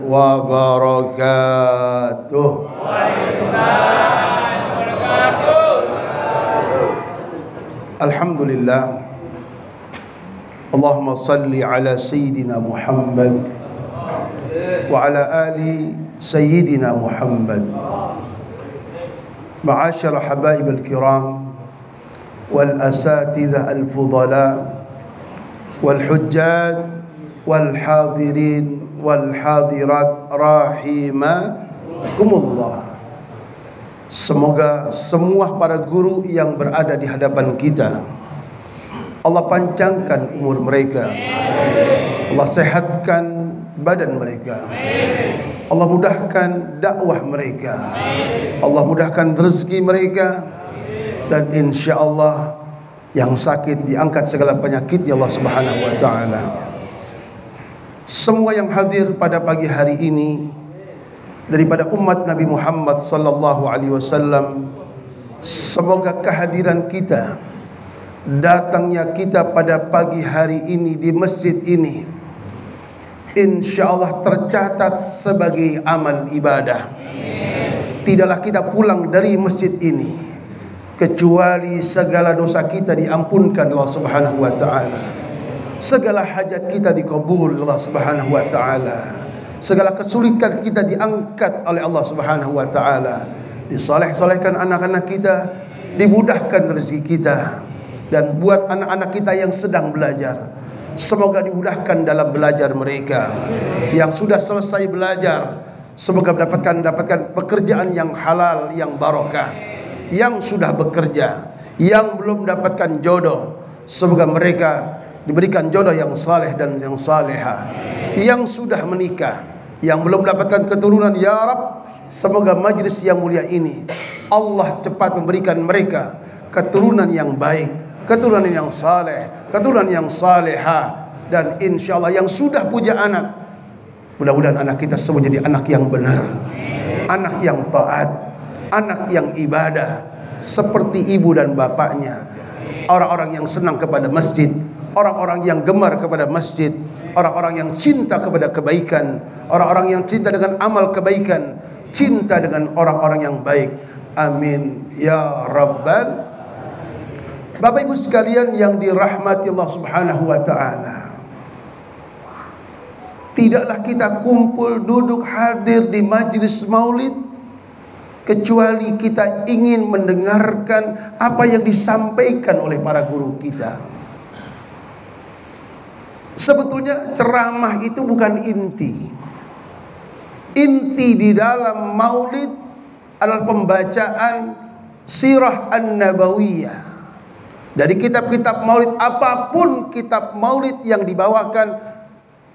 wabarakatuh. Alhamdulillah. Allahumma salli ala Sayyidina Muhammad wa ala ali Sayyidina Muhammad. Ma'asyara habaib al-kiram wal asatidzah al-fudala wal hujjaj wal hadirin wal hadirat rahimakumullah. Semoga semua para guru yang berada di hadapan kita, Allah panjangkan umur mereka, Allah sehatkan badan mereka, Allah mudahkan dakwah mereka, Allah mudahkan rezeki mereka, dan insya Allah yang sakit diangkat segala penyakit ya Allah Subhanahu wa ta'ala. Semua yang hadir pada pagi hari ini daripada umat Nabi Muhammad sallallahu alaihi wasallam, semoga kehadiran kita, datangnya kita pada pagi hari ini di masjid ini, insya Allah tercatat sebagai amal ibadah. Tidaklah kita pulang dari masjid ini kecuali segala dosa kita diampunkan Allah Subhanahu wa ta'ala, segala hajat kita dikabul Allah Subhanahu wa ta'ala, segala kesulitan kita diangkat oleh Allah Subhanahu wa ta'ala, disoleh-solehkan anak-anak kita, dimudahkan rezeki kita, dan buat anak-anak kita yang sedang belajar, semoga dimudahkan dalam belajar mereka. Yang sudah selesai belajar, semoga mendapatkan pekerjaan yang halal, yang barokah. Yang sudah bekerja, yang belum mendapatkan jodoh, semoga mereka diberikan jodoh yang saleh dan yang saleha. Yang sudah menikah, yang belum mendapatkan keturunan, ya Rab, semoga majlis yang mulia ini Allah cepat memberikan mereka keturunan yang baik, keturunan yang saleh, keturunan yang saleha. Dan insya Allah yang sudah punya anak, mudah-mudahan anak kita semua jadi anak yang benar, anak yang taat, anak yang ibadah seperti ibu dan bapaknya, orang-orang yang senang kepada masjid, orang-orang yang gemar kepada masjid, orang-orang yang cinta kepada kebaikan, orang-orang yang cinta dengan amal kebaikan, cinta dengan orang-orang yang baik. Amin ya rabbal. Bapak ibu sekalian yang dirahmati Allah Subhanahu wa ta'ala, tidaklah kita kumpul duduk hadir di majlis maulid kecuali kita ingin mendengarkan apa yang disampaikan oleh para guru kita. Sebetulnya ceramah itu bukan inti. Inti di dalam maulid adalah pembacaan sirah an-nabawiyah. Dari kitab-kitab maulid, apapun kitab maulid yang dibawakan,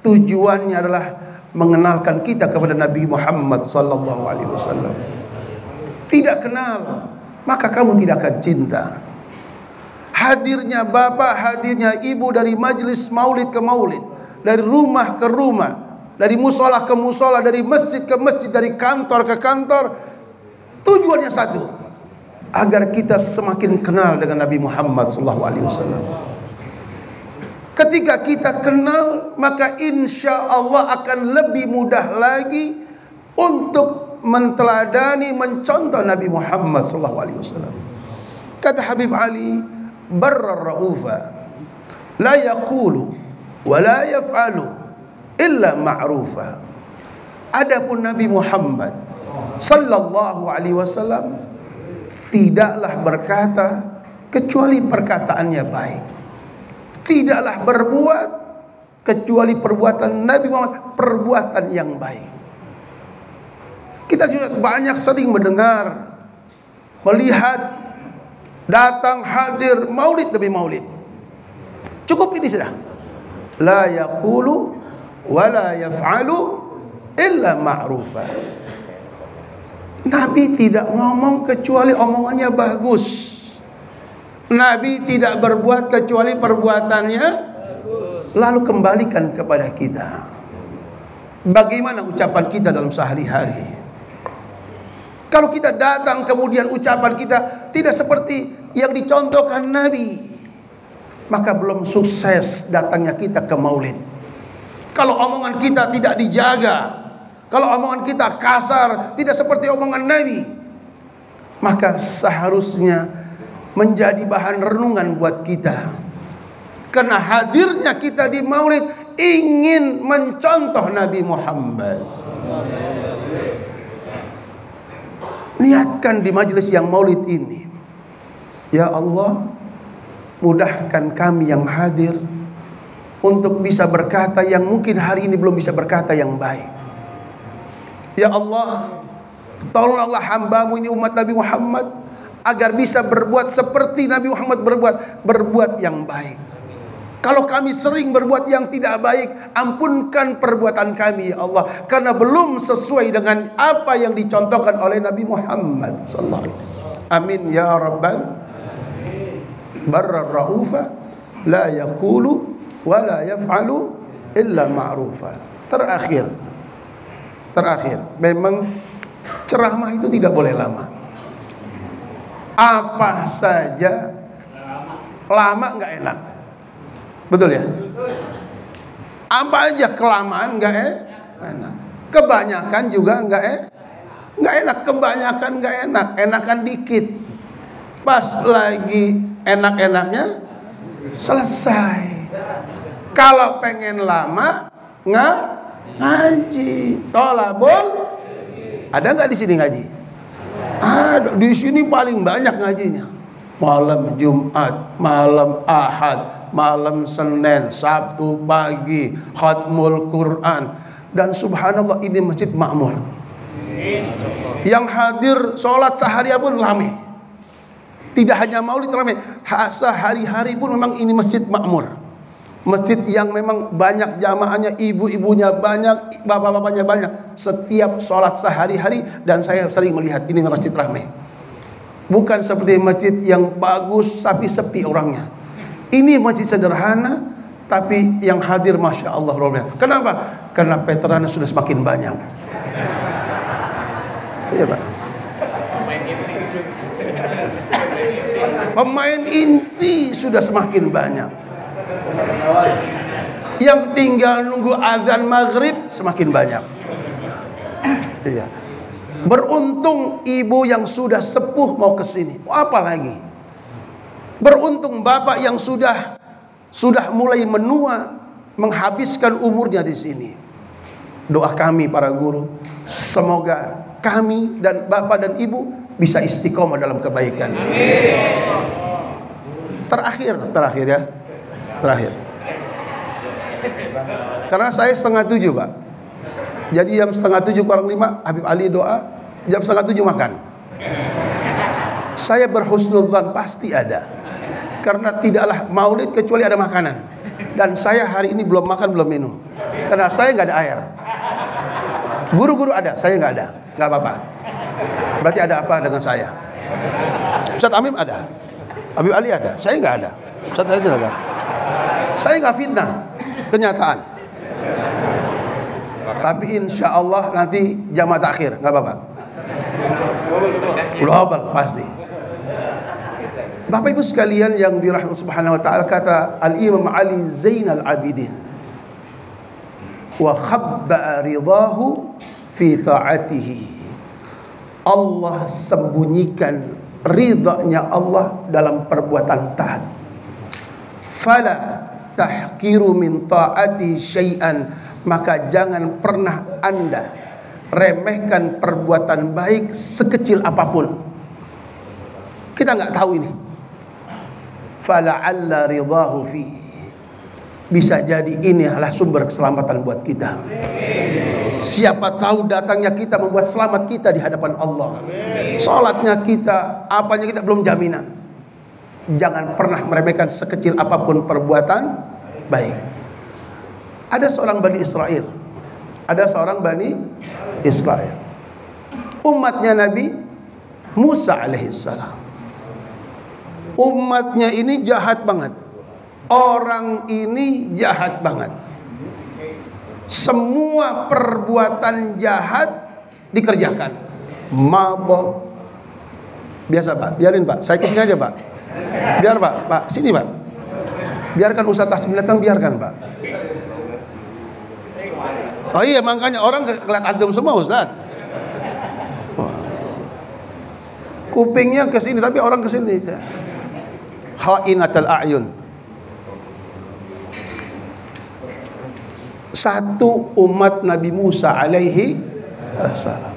tujuannya adalah mengenalkan kita kepada Nabi Muhammad sallallahu alaihi wasallam. Tidak kenal, maka kamu tidak akan cinta. Hadirnya bapak, hadirnya ibu dari majelis maulid ke maulid, dari rumah ke rumah, dari musola ke musola, dari masjid ke masjid, dari kantor ke kantor, tujuannya satu, agar kita semakin kenal dengan Nabi Muhammad SAW. Ketika kita kenal, maka insya Allah akan lebih mudah lagi untuk menteladani, mencontoh Nabi Muhammad SAW. Kata Habib Ali, barra ra'ufa la yaqulu wa la yaf'alu illa ma'rufa. Adapun Nabi Muhammad sallallahu alaihi wasallam tidaklah berkata kecuali perkataannya baik, tidaklah berbuat kecuali perbuatan Nabi Muhammad perbuatan yang baik. Kita juga banyak sering mendengar, melihat, datang hadir maulid demi maulid. Cukup ini sudah. La yaqulu wa la yaf'alu illa ma'rufa. Nabi tidak ngomong kecuali omongannya bagus. Nabi tidak berbuat kecuali perbuatannya lalu kembalikan kepada kita. Bagaimana ucapan kita dalam sehari-hari? Kalau kita datang kemudian ucapan kita tidak seperti yang dicontohkan Nabi, maka belum sukses datangnya kita ke maulid. Kalau omongan kita tidak dijaga, kalau omongan kita kasar, tidak seperti omongan Nabi, maka seharusnya menjadi bahan renungan buat kita. Karena hadirnya kita di maulid ingin mencontoh Nabi Muhammad. Niatkan di majelis yang maulid ini, ya Allah, mudahkan kami yang hadir untuk bisa berkata yang mungkin hari ini belum bisa berkata yang baik. Ya Allah, tolonglah hamba-Mu ini umat Nabi Muhammad agar bisa berbuat seperti Nabi Muhammad berbuat yang baik. Kalau kami sering berbuat yang tidak baik, ampunkan perbuatan kami ya Allah, karena belum sesuai dengan apa yang dicontohkan oleh Nabi Muhammad sallallahu alaihi wasallam. Amin ya rabbal barrar raufa la yaqulu wa la yaf'alu illa ma'rufa. Terakhir, memang ceramah itu tidak boleh lama. Apa saja lama nggak enak, betul ya? Apa aja kelamaan nggak enak, kebanyakan juga nggak enak, kebanyakan nggak enak, enakan dikit. Pas lagi enak-enaknya selesai. Kalau pengen lama ngaji, tolabul. Ada nggak di sini ngaji? Ada. Di sini paling banyak ngajinya. Malam Jumat, malam Ahad, malam Senin, Sabtu pagi, khatmul Quran. Dan subhanallah ini masjid makmur. Yang hadir sholat seharian pun ramai. Tidak hanya maulid ramai, sehari-hari pun memang ini masjid makmur. Masjid yang memang banyak jamaahnya, ibu-ibunya banyak, bapak-bapaknya banyak. Setiap sholat sehari-hari, dan saya sering melihat ini masjid ramai. Bukan seperti masjid yang bagus tapi sepi orangnya. Ini masjid sederhana tapi yang hadir masya Allah. Kenapa? Karena veterannya sudah semakin banyak. Iya Pak. Pemain inti sudah semakin banyak. Yang tinggal nunggu azan maghrib semakin banyak. Iya. Beruntung ibu yang sudah sepuh mau ke sini. Apa lagi? Beruntung bapak yang sudah mulai menua, menghabiskan umurnya di sini. Doa kami para guru, semoga kami dan bapak dan ibu bisa istiqomah dalam kebaikan. Terakhir ya. Terakhir. Karena saya 6:30 Pak. Jadi jam 6:30 kurang 5 Habib Ali doa, jam 6:30 makan. Saya berhusnudzan pasti ada. Karena tidaklah maulid kecuali ada makanan. Dan saya hari ini belum makan, belum minum. Karena saya nggak ada air. Guru-guru ada, saya nggak ada. Nggak apa-apa. Berarti ada apa dengan saya? Ustaz Amim ada, Habib Ali ada, saya nggak ada. Ustaz saya tidak ada. Saya nggak fitnah, kenyataan. Tapi insya Allah nanti jamaah takhir, nggak apa-apa. Global pasti. Bapak Ibu sekalian yang dirahmati Subhanahu wa taala, kata Al-Imam Ali Zainal Abidin, wa khabba ridahu fi ta'atihi. Allah sembunyikan ridhanya Allah dalam perbuatan taat. Fala tahkiru min ta'ati syai'an, maka jangan pernah Anda remehkan perbuatan baik sekecil apapun. Kita nggak tahu ini. Fala'alla ridahu fi, bisa jadi ini adalah sumber keselamatan buat kita. Siapa tahu datangnya kita membuat selamat kita di hadapan Allah. Salatnya kita, apanya kita, belum jaminan. Jangan pernah meremehkan sekecil apapun perbuatan baik. Ada seorang Bani Israel. Umatnya Nabi Musa alaihissalam. Umatnya ini jahat banget. Orang ini jahat banget. Semua perbuatan jahat dikerjakan. Mabok. Biasa Pak, biarin Pak. Saya kesini aja Pak. Biar Pak, sini Pak. Biarkan Ustaz Tasmin datang, biarkan Pak. Oh iya, makanya orang kelihatan antum semua, Ustaz. Kupingnya ke sini tapi orang ke sini. Khainatul a'yun. Satu umat Nabi Musa alaihi salam.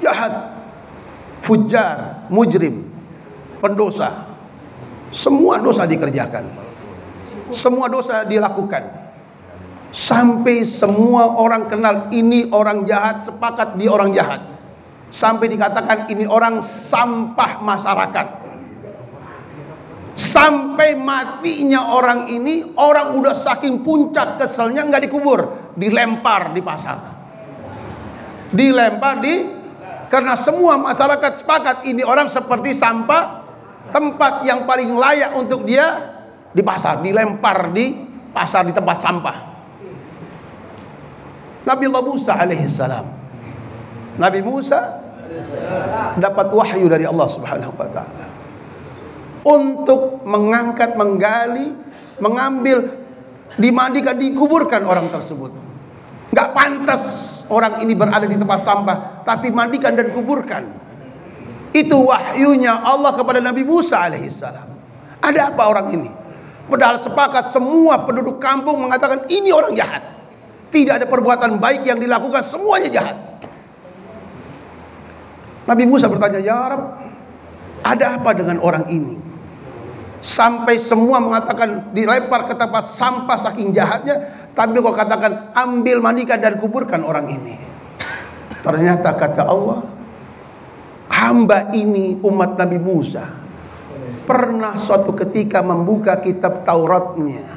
Jahat, fujar, mujrim, pendosa. Semua dosa dikerjakan. Semua dosa dilakukan. Sampai semua orang kenal ini orang jahat, sepakat dia orang jahat. Sampai dikatakan ini orang sampah masyarakat. Sampai matinya orang ini, orang udah saking puncak keselnya nggak dikubur, dilempar di pasar. Dilempar karena semua masyarakat sepakat ini orang seperti sampah, tempat yang paling layak untuk dia di pasar, dilempar di pasar di tempat sampah. Nabi Allah Musa alaihissalam. Nabi Musa dapat wahyu dari Allah Subhanahu wa taala untuk mengangkat, menggali, mengambil, dimandikan, dikuburkan orang tersebut. Enggak pantas orang ini berada di tempat sampah, tapi mandikan dan kuburkan. Itu wahyunya Allah kepada Nabi Musa alaihissalam. Ada apa orang ini? Padahal sepakat semua penduduk kampung mengatakan ini orang jahat. Tidak ada perbuatan baik yang dilakukan, semuanya jahat. Nabi Musa bertanya, ya Rabb, ada apa dengan orang ini? Sampai semua mengatakan dilempar ke tempat sampah saking jahatnya, tapi kau katakan ambil, mandikan dan kuburkan orang ini. Ternyata kata Allah, hamba ini umat Nabi Musa pernah suatu ketika membuka kitab Tauratnya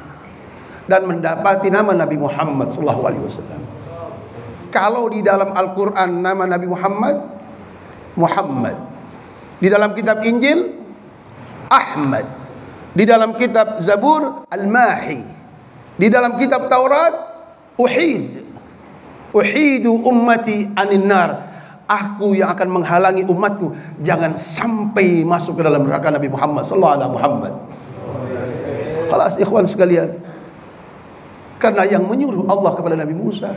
dan mendapati nama Nabi Muhammad SAW. Kalau di dalam Al-Quran nama Nabi Muhammad, Muhammad. Di dalam kitab Injil, Ahmad. Di dalam kitab Zabur, Al-Mahi. Di dalam kitab Taurat, Uhid. Uhidu ummati anin nar. Aku yang akan menghalangi umatku jangan sampai masuk ke dalam neraka Nabi Muhammad SAW. Kelas ikhwan sekalian, karena yang menyuruh Allah kepada Nabi Musa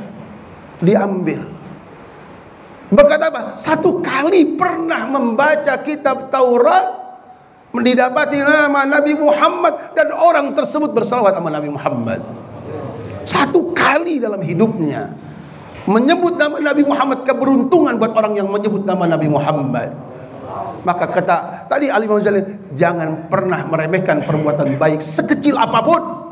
diambil. Berkata apa? Satu kali pernah membaca kitab Taurat, mendapati nama Nabi Muhammad dan orang tersebut bersalawat sama Nabi Muhammad. Satu kali dalam hidupnya menyebut nama Nabi Muhammad. Keberuntungan buat orang yang menyebut nama Nabi Muhammad. Maka kata tadi Ali Muhammad, jangan pernah meremehkan perbuatan baik sekecil apapun.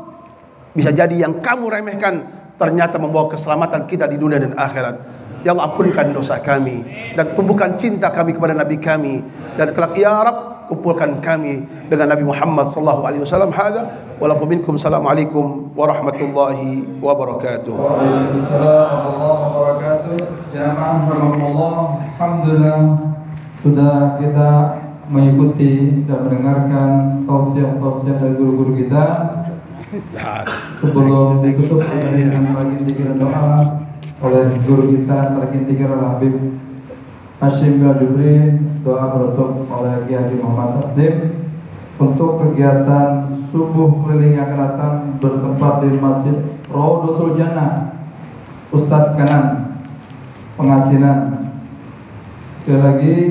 Bisa jadi yang kamu remehkan ternyata membawa keselamatan kita di dunia dan akhirat. Ya Allah, ampunkan dosa kami dan tumbuhkan cinta kami kepada Nabi kami, dan kelak ya Rabb kumpulkan kami dengan Nabi Muhammad sallallahu alaihi wasallam. Hadza wa lakum minkum. Assalamualaikum warahmatullahi wabarakatuh. Waalaikumsalam warahmatullahi wabarakatuh. Jamaah rahimakumullah, alhamdulillah sudah kita mengikuti dan mendengarkan tausiah-tausiah dari guru-guru kita. Sebelum ditutup dengan bagian tiga doa oleh guru kita terkin tiga Habib Hashim Al-Jubri, doa penutup oleh Kiai Haji Muhammad Tasdim untuk kegiatan subuh keliling yang akan datang bertempat di Masjid Raudhatul Jannah Ustadz Kanan Pengasinan. Sekali lagi